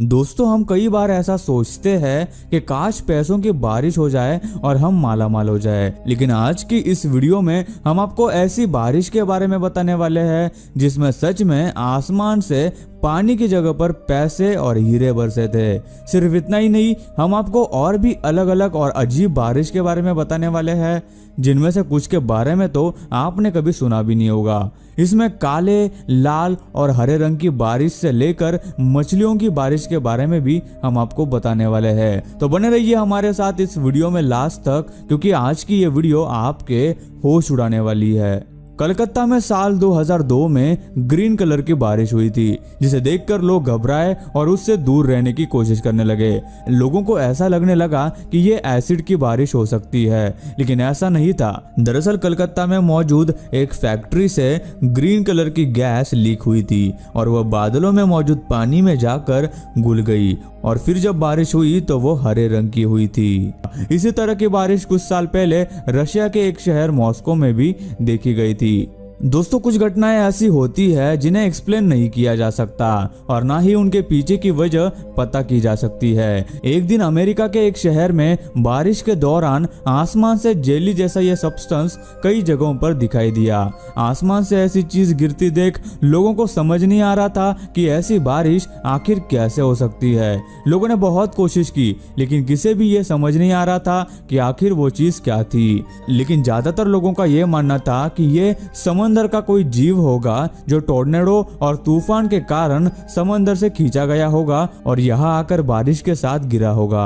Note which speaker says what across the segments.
Speaker 1: दोस्तों, हम कई बार ऐसा सोचते हैं कि काश पैसों की बारिश हो जाए और हम माला माल हो जाए, लेकिन आज की इस वीडियो में हम आपको ऐसी बारिश के बारे में बताने वाले हैं जिसमें सच में आसमान से पानी की जगह पर पैसे और हीरे बरसे थे। सिर्फ इतना ही नहीं, हम आपको और भी अलग अलग और अजीब बारिश के बारे में बताने वाले हैं जिनमें से कुछ के बारे में तो आपने कभी सुना भी नहीं होगा। इसमें काले, लाल और हरे रंग की बारिश से लेकर मछलियों की बारिश के बारे में भी हम आपको बताने वाले हैं। तो बने रहिए हमारे साथ इस वीडियो में लास्ट तक, क्योंकि आज की ये वीडियो आपके होश उड़ाने वाली है। कलकत्ता में साल 2002 में ग्रीन कलर की बारिश हुई थी, जिसे देखकर लोग घबराए और उससे दूर रहने की कोशिश करने लगे। लोगों को ऐसा लगने लगा कि ये एसिड की बारिश हो सकती है, लेकिन ऐसा नहीं था। दरअसल कलकत्ता में मौजूद एक फैक्ट्री से ग्रीन कलर की गैस लीक हुई थी और वह बादलों में मौजूद पानी में जाकर घुल गई और फिर जब बारिश हुई तो वो हरे रंग की हुई थी। इसी तरह की बारिश कुछ साल पहले रशिया के एक शहर मॉस्को में भी देखी गई थी। दोस्तों, कुछ घटनाएं ऐसी होती है जिन्हें एक्सप्लेन नहीं किया जा सकता और ना ही उनके पीछे की वजह पता की जा सकती है। एक दिन अमेरिका के एक शहर में बारिश के दौरान आसमान से जेली जैसा यह सब्सटेंस कई जगहों पर दिखाई दिया। आसमान से ऐसी चीज गिरती देख लोगों को समझ नहीं आ रहा था कि ऐसी बारिश आखिर कैसे हो सकती है। लोगों ने बहुत कोशिश की, लेकिन किसी भी ये समझ नहीं आ रहा था कि आखिर वो चीज क्या थी। लेकिन ज्यादातर लोगों का ये मानना था कि ये समंदर का कोई जीव होगा जो टोर्नेडो और तूफान के कारण समंदर से खींचा गया होगा और यहाँ आकर बारिश के साथ गिरा होगा।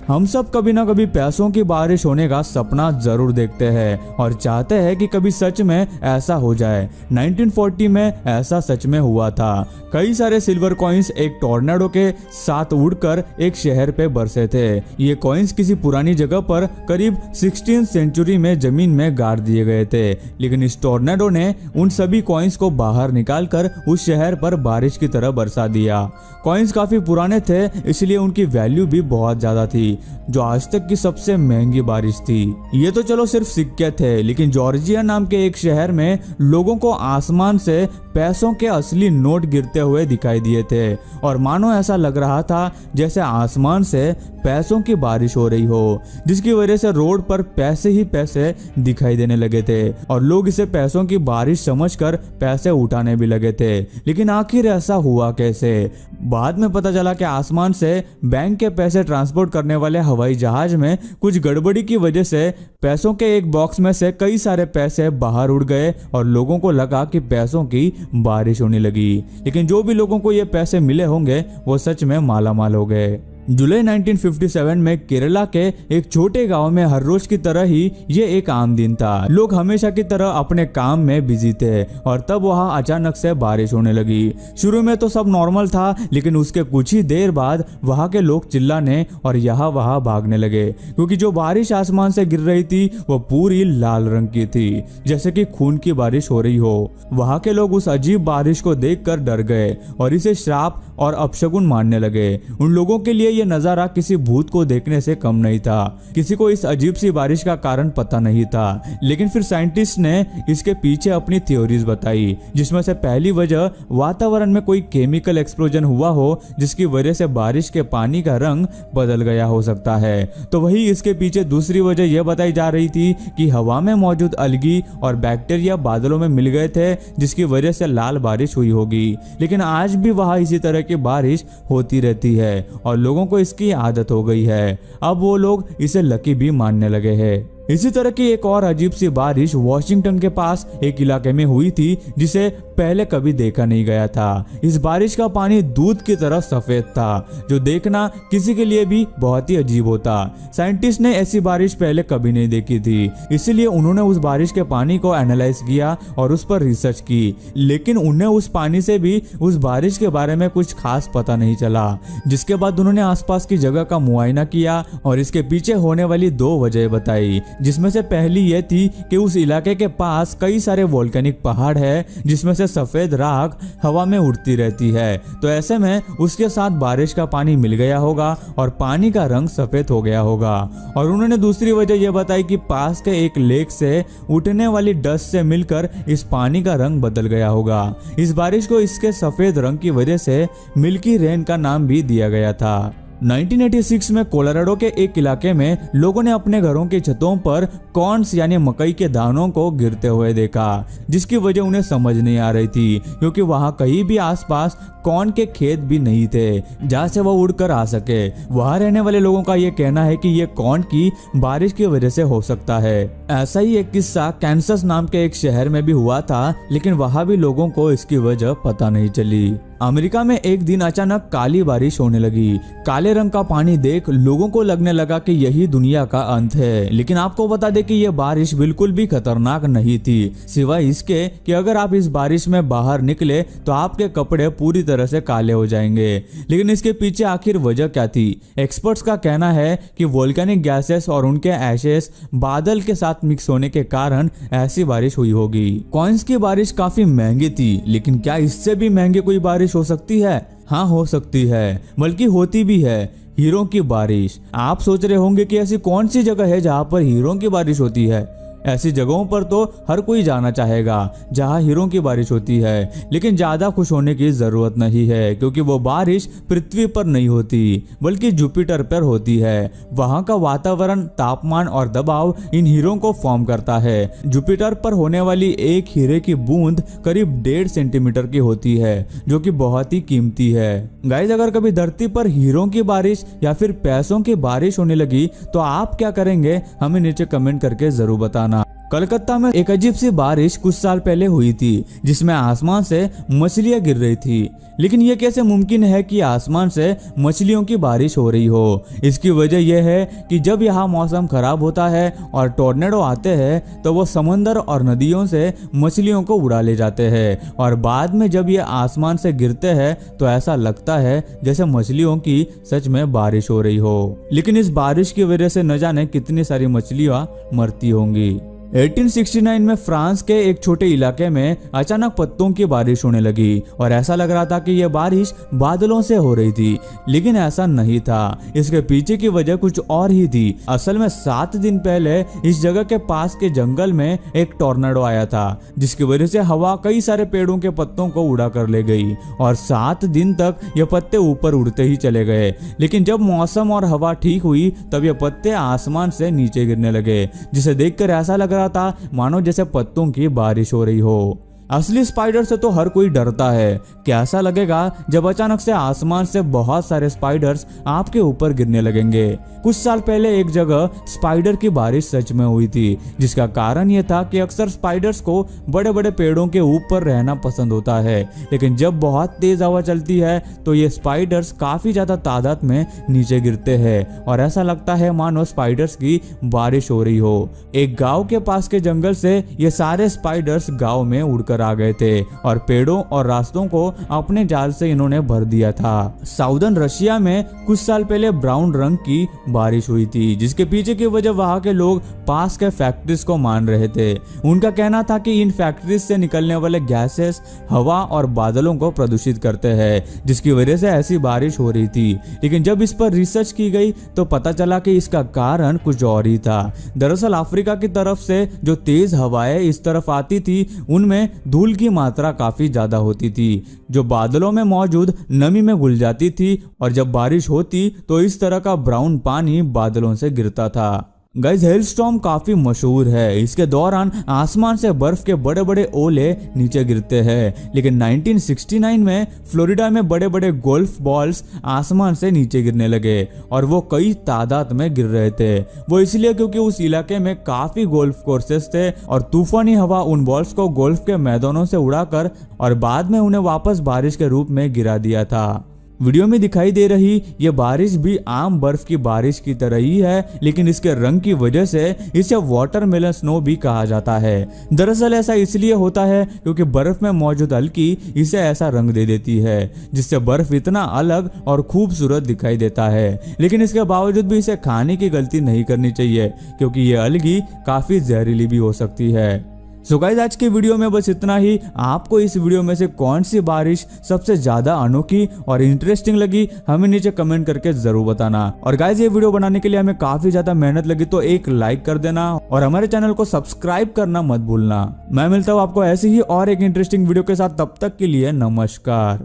Speaker 1: हम सब कभी ना कभी पैसों की बारिश होने का सपना जरूर देखते हैं और चाहते हैं कि कभी सच में ऐसा हो जाए। 1940 में ऐसा सच में हुआ था। कई सारे सिल्वर कॉइन्स एक टोर्नेडो के साथ उड़कर एक शहर पे बरसे थे। ये कॉइन्स किसी पुरानी जगह पर करीब 16वीं सेंचुरी में जमीन में गाड़ दिए गए थे, लेकिन इस टोर्नेडो ने उन सभी कॉइन्स को बाहर निकालकर उस शहर पर बारिश की तरह बरसा दिया। कॉइन्स काफी पुराने थे, इसलिए उनकी वैल्यू भी बहुत ज्यादा थी, जो आज तक की सबसे महंगी बारिश थी। ये तो चलो सिर्फ सिक्के थे, लेकिन जॉर्जिया नाम के एक शहर में लोगों को आसमान से पैसों के असली नोट गिरते हुए दिखाई दिए थे और मानो ऐसा लग रहा था जैसे आसमान से पैसों की बारिश हो रही हो, जिसकी वजह से रोड पर पैसे ही पैसे दिखाई देने लगे थे और लोग इसे पैसों की बारिश समझकर पैसे उठाने भी लगे थे। लेकिन आखिर ऐसा हुआ कैसे? बाद में पता चला कि आसमान से बैंक के पैसे ट्रांसपोर्ट करने वाले हवाई जहाज में कुछ गड़बड़ी की वजह से पैसों के एक बॉक्स में से कई सारे पैसे बाहर उड़ गए और लोगों को लगा कि पैसों की बारिश होने लगी। लेकिन जो भी लोगों को ये पैसे मिले होंगे वो सच में माला माल हो गए। जुलाई 1957 में केरला के एक छोटे गांव में हर रोज की तरह ही ये एक आम दिन था। लोग हमेशा की तरह अपने काम में बिजी थे और तब वहां अचानक से बारिश होने लगी। शुरू में तो सब नॉर्मल था, लेकिन उसके कुछ ही देर बाद वहां के लोग चिल्लाने और यहाँ वहां भागने लगे, क्योंकि जो बारिश आसमान से गिर रही थी वो पूरी लाल रंग की थी, जैसे कि खून की बारिश हो रही हो। वहां के लोग उस अजीब बारिश को देखकर डर गए और इसे श्राप और अपशगुन मानने लगे। उन लोगों के लिए ये नजारा किसी भूत को देखने से कम नहीं था। किसी को इस अजीब सी बारिश का कारण पता नहीं था, लेकिन फिर साइंटिस्ट ने इसके पीछे अपनी थ्योरीज बताई, जिसमें से पहली वजह वातावरण में कोई केमिकल एक्सप्लोजन हुआ हो, जिसकी वजह से बारिश के पानी का रंग बदल गया हो सकता है। तो वही इसके पीछे दूसरी वजह यह बताई जा रही थी कि हवा में मौजूद अलगी और बैक्टीरिया बादलों में मिल गए थे, जिसकी वजह से लाल बारिश हुई होगी। लेकिन आज भी वहां इसी तरह की बारिश होती रहती है और लोगों को इसकी आदत हो गई है। अब वो लोग इसे लकी भी मानने लगे हैं। इसी तरह की एक और अजीब सी बारिश वॉशिंगटन के पास एक इलाके में हुई थी, जिसे पहले कभी देखा नहीं गया था। इस बारिश का पानी दूध की तरह सफेद था, जो देखना किसी के लिए भी बहुत ही अजीब होता। साइंटिस्ट ने ऐसी बारिश पहले कभी नहीं देखी थी, इसीलिए उन्होंने उस बारिश के पानी को एनालाइज किया और उस पर रिसर्च की, लेकिन उन्हें उस पानी से भी उस बारिश के बारे में कुछ खास पता नहीं चला। जिसके बाद उन्होंने आसपास की जगह का मुआयना किया और इसके पीछे होने वाली दो वजह बताई, जिसमें से पहली ये थी कि उस इलाके के पास कई सारे वोल्केनिक पहाड़ है जिसमें से सफेद राख हवा में उड़ती रहती है। तो ऐसे में उसके साथ बारिश का पानी मिल गया होगा और पानी का रंग सफेद हो गया होगा। और उन्होंने दूसरी वजह यह बताई कि पास के एक लेक से उठने वाली डस्ट से मिलकर इस पानी का रंग बदल गया होगा। इस बारिश को इसके सफेद रंग की वजह से मिल्की रेन का नाम भी दिया गया था। 1986 में कोलोराडो के एक इलाके में लोगों ने अपने घरों की छतों पर कॉर्न्स यानी मकई के दानों को गिरते हुए देखा, जिसकी वजह उन्हें समझ नहीं आ रही थी क्योंकि वहां कहीं भी आसपास कॉर्न के खेत भी नहीं थे जहां से वो उड़कर आ सके। वहां रहने वाले लोगों का ये कहना है कि ये कॉर्न की बारिश की वजह से हो सकता है। ऐसा ही एक किस्सा कैंसस नाम के एक शहर में भी हुआ था, लेकिन वहां भी लोगों को इसकी वजह पता नहीं चली। अमेरिका में एक दिन अचानक काली बारिश होने लगी। काले रंग का पानी देख लोगों को लगने लगा कि यही दुनिया का अंत है। लेकिन आपको बता दें कि यह बारिश बिल्कुल भी खतरनाक नहीं थी, सिवाय इसके कि अगर आप इस बारिश में बाहर निकले तो आपके कपड़े पूरी तरह से काले हो जाएंगे। लेकिन इसके पीछे आखिर वजह क्या थी? एक्सपर्ट्स का कहना है कि वोल्केनिक गैसेस और उनके एशेस बादल के साथ मिक्स होने के कारण ऐसी बारिश हुई होगी। कॉइन्स की बारिश काफी महंगी थी, लेकिन क्या इससे भी महंगी कोई बारिश हो सकती है? हाँ, हो सकती है, बल्कि होती भी है। हीरों की बारिश। आप सोच रहे होंगे कि ऐसी कौन सी जगह है जहां पर हीरों की बारिश होती है? ऐसी जगहों पर तो हर कोई जाना चाहेगा जहां हीरों की बारिश होती है, लेकिन ज्यादा खुश होने की जरूरत नहीं है क्योंकि वो बारिश पृथ्वी पर नहीं होती बल्कि जुपिटर पर होती है। वहां का वातावरण, तापमान और दबाव इन हीरों को फॉर्म करता है। जुपिटर पर होने वाली एक हीरे की बूंद करीब 1.5 सेंटीमीटर की होती है, जो कि बहुत ही कीमती है। गाइस, अगर कभी धरती पर हीरों की बारिश या फिर पैसों की बारिश होने लगी तो आप क्या करेंगे? हमें नीचे कमेंट करके जरूर बताना। कलकत्ता में एक अजीब सी बारिश कुछ साल पहले हुई थी जिसमें आसमान से मछलियां गिर रही थी। लेकिन यह कैसे मुमकिन है कि आसमान से मछलियों की बारिश हो रही हो? इसकी वजह यह है कि जब यहाँ मौसम खराब होता है और टोर्नेडो आते हैं तो वो समंदर और नदियों से मछलियों को उड़ा ले जाते हैं और बाद में जब ये आसमान से गिरते हैं तो ऐसा लगता है जैसे मछलियों की सच में बारिश हो रही हो। लेकिन इस बारिश की वजह से न जाने कितनी सारी मछलियां मरती होंगी। 1869 में फ्रांस के एक छोटे इलाके में अचानक पत्तों की बारिश होने लगी और ऐसा लग रहा था कि यह बारिश बादलों से हो रही थी, लेकिन ऐसा नहीं था। इसके पीछे की वजह कुछ और ही थी। असल में 7 दिन पहले इस जगह के पास के जंगल में एक टोर्नेडो आया था, जिसकी वजह से हवा कई सारे पेड़ों के पत्तों को उड़ा कर ले गई और 7 दिन तक ये पत्ते ऊपर उड़ते ही चले गए। लेकिन जब मौसम और हवा ठीक हुई तब ये पत्ते आसमान से नीचे गिरने लगे, जिसे देखकर ऐसा लग रहा था मानो जैसे पत्तों की बारिश हो रही हो। असली स्पाइडर से तो हर कोई डरता है। कैसा लगेगा जब अचानक से आसमान से बहुत सारे स्पाइडर्स आपके ऊपर गिरने लगेंगे? कुछ साल पहले एक जगह स्पाइडर की बारिश सच में हुई थी, जिसका कारण यह था कि अक्सर स्पाइडर्स को बड़े बड़े पेड़ों के ऊपर रहना पसंद होता है, लेकिन जब बहुत तेज हवा चलती है तो ये स्पाइडर्स काफी ज्यादा तादाद में नीचे गिरते हैं और ऐसा लगता है मानो स्पाइडर्स की बारिश हो रही हो। एक गाँव के पास के जंगल से ये सारे स्पाइडर्स गाँव में उड़कर आ गए थे और पेड़ों और रास्तों को अपने जाल से इन्होंने भर दिया था। साउदर्न रशिया में कुछ साल पहले ब्राउन रंग की बारिश हुई थी, जिसके पीछे की वजह वहां के लोग पास के फैक्ट्रीज को मान रहे थे। उनका कहना था कि इन फैक्ट्रीज से निकलने वाले गैसेस हवा और बादलों को प्रदूषित करते हैं, जिसकी वजह से ऐसी बारिश हो रही थी। लेकिन जब इस पर रिसर्च की गई तो पता चला कि इसका कारण कुछ और ही था। दरअसल अफ्रीका की तरफ से जो तेज हवाएं इस तरफ आती थी उनमें धूल की मात्रा काफी ज्यादा होती थी, जो बादलों में मौजूद नमी में घुल जाती थी और जब बारिश होती तो इस तरह का ब्राउन पानी बादलों से गिरता था। गाइस, हेलस्टॉर्म काफी मशहूर है। इसके दौरान आसमान से बर्फ के बड़े बड़े ओले नीचे गिरते हैं। लेकिन 1969 में फ्लोरिडा में बड़े बड़े गोल्फ बॉल्स आसमान से नीचे गिरने लगे और वो कई तादाद में गिर रहे थे। वो इसलिए क्योंकि उस इलाके में काफी गोल्फ कोर्सेस थे और तूफानी हवा उन बॉल्स को गोल्फ के मैदानों से उड़ाकर और बाद में उन्हें वापस बारिश के रूप में गिरा दिया था। वीडियो में दिखाई दे रही ये बारिश भी आम बर्फ की बारिश की तरह ही है, लेकिन इसके रंग की वजह से इसे वाटरमेलन स्नो भी कहा जाता है। दरअसल ऐसा इसलिए होता है क्योंकि बर्फ में मौजूद हल्की इसे ऐसा रंग दे देती है जिससे बर्फ इतना अलग और खूबसूरत दिखाई देता है। लेकिन इसके बावजूद भी इसे खाने की गलती नहीं करनी चाहिए क्योंकि ये अलगी काफी जहरीली भी हो सकती है। सो गाइस, आज के वीडियो में बस इतना ही। आपको इस वीडियो में से कौन सी बारिश सबसे ज्यादा अनोखी और इंटरेस्टिंग लगी हमें नीचे कमेंट करके जरूर बताना। और गाइस, ये वीडियो बनाने के लिए हमें काफी ज्यादा मेहनत लगी, तो एक लाइक कर देना और हमारे चैनल को सब्सक्राइब करना मत भूलना। मैं मिलता हूँ आपको ऐसे ही और एक इंटरेस्टिंग वीडियो के साथ, तब तक के लिए नमस्कार।